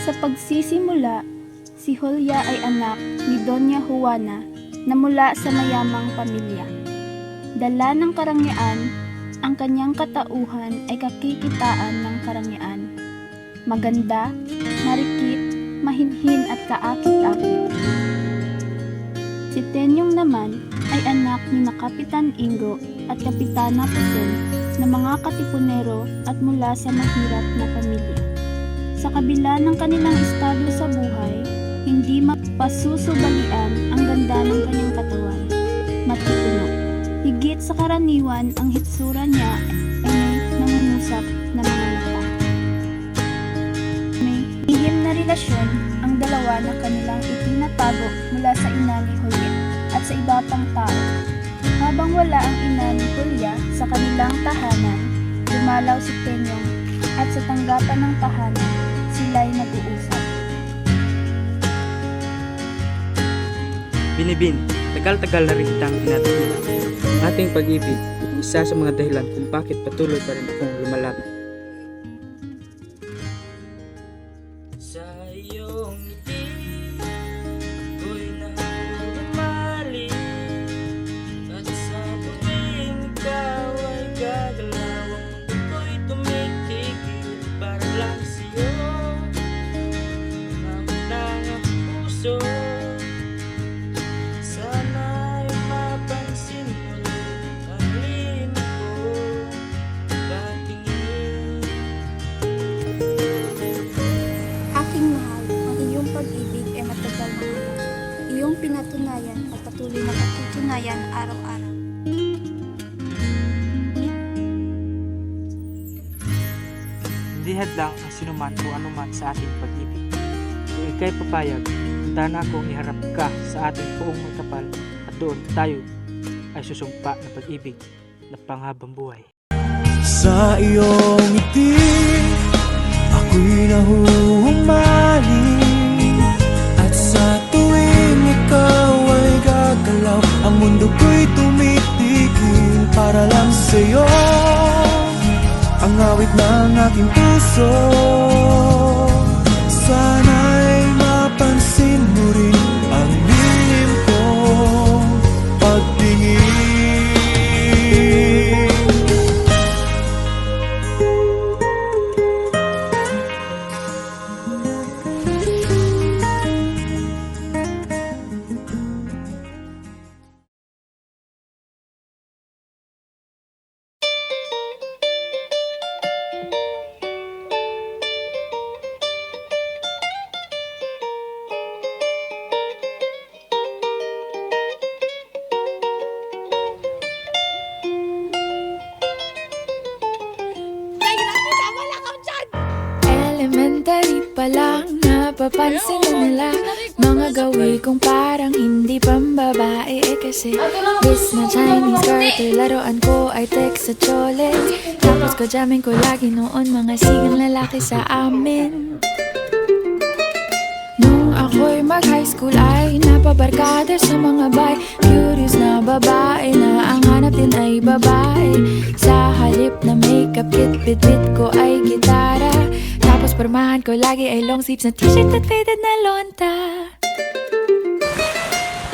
Sa pagsisimula, si Julia ay anak ni Doña Juana na mula sa mayamang pamilya. Dala ng karangyaan, ang kanyang katauhan ay kakikitaan ng karangyaan. Maganda, marikit, mahinhin at kaakit-akit. Si Tenyong naman ay anak ni na Kapitan Ingo at Kapitana Pusen na mga katipunero at mula sa mahirap na pamilya. Sa kabila ng kanilang estado sa buhay, hindi mapasusubalian ang ganda ng kanyang katawan. Matipuno. Higit sa karaniwan, ang hitsura niya ay may nangungusap na mga mata. May lihim na relasyon ang dalawa na kanilang itinatago mula sa ina ni Julia at sa iba pang tao. Habang wala ang ina ni Julia sa kanilang tahanan, dumalaw si Tenyong at sa tanggapan ng tahanan, sila'y nag-uusap. Binibin, tagal-tagal na rin kitang tinatahimik. Ang ating pag-ibig, isa sa mga dahilan kung bakit patuloy pa rin akong lumalaban. Sa iyong ngiti, ako'y nahuhumali, at sa tuwing ikaw ay gagalaw, ang mundo ko'y tumitigil para lang sa'yo. Ang tangang puso, sana'y mapansin mo ang lihim ko patingin. Aking mahal, ang iyong pag-ibig ay matagal na ngayon. Iyong pinatunayan at patuloy na patutunayan araw-araw. Hindi hadlang ang sinuman o anuman sa ating pag-ibig. Kung ika'y papayag, handa na akong iharap ka sa ating poong may kapal at doon tayo ay susumpa ng pag-ibig na panghabang buhay. Sa iyong ngiti, ako'y nahuhumaling, at sa tuwing ikaw ay gagalaw, ang mundo ko'y tumitigil para lang sa'yo. Ang awit ng aking puso, sana'y mapansin mo rin ang lihim kong pagtingin. Elementary pa lang, napapansin na nila mga gawi kong parang hindi pambabae. Kasi bis na Chinese girl, laruan ko ay text sa chole. Tapos ko jamming ko lagi noon mga sigang lalaki sa amin. Nung ako'y mag-high school ay napabarkada sa mga bay. Curious na babae na ang hanap din ay babae. Sa halip na makeup kit, bit-bit ko ay gitara. Tapos pormahan ko lagi ay long sleeves na t-shirt at faded na lonta.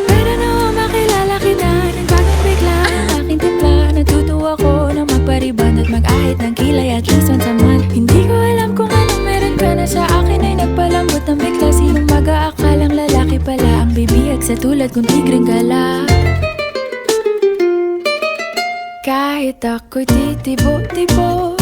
Pero nung makilala kita, nagbagong bigla ang aking timpla. Natutuwa ko na magpariban at mag-ahit ng kilay at least once a month. Hindi ko alam kung anong meron ka na sa akin ay nagpalambot ng bigla. Sinong mag-aakalang lalaki pala ang bibiyag sa tulad kong tigreng gala. Kahit ako'y titibo-tibo,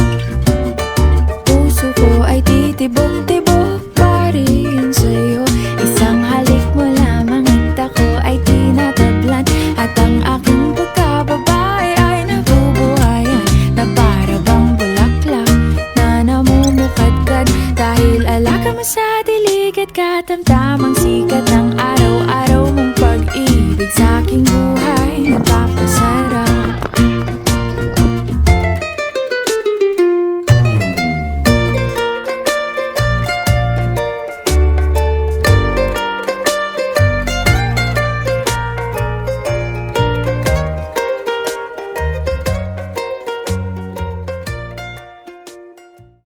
puso ko ay titibok-tibok pa rin sa'yo. Isang halik mo lamang at ako ay tinatablan, at ang aking pagkababae ay nabubuhayan na para bang bulaklak na namumukadkad. Dahil alaka mo sa dilig at katamtamang sikat ng araw-araw mong pag-ibig sa aking buhay nagpapasarap.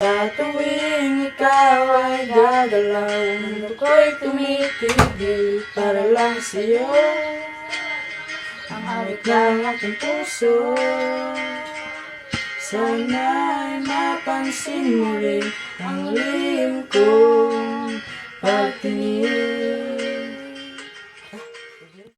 Sa tuwing ikaw ay gagalaw, gagalaw, ang mundo ko'y tumitigil para lang sa'yo. Ang awit ng aking puso, sana'y mapansin mo rin ang lihim kong pagtingin.